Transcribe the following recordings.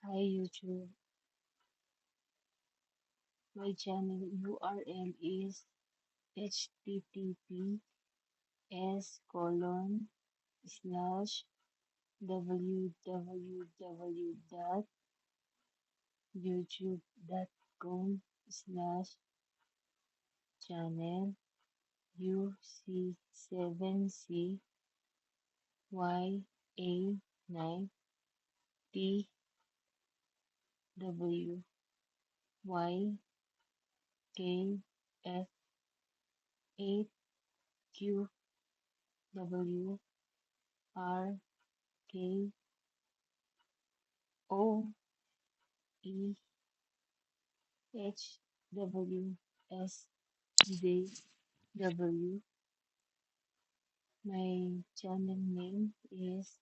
Hi YouTube, my channel URL is HWSJW. My channel name is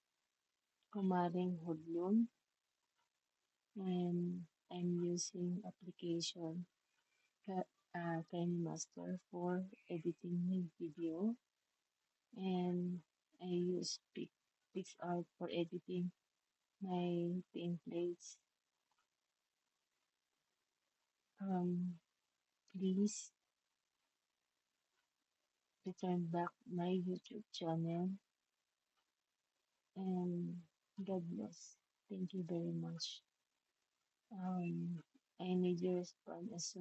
Kumaring Hudlum, and I'm using application KineMaster for editing my video, and I use PixArt for editing my templates. Please return back my YouTube channel, and God bless. Thank you very much. I need your response as soon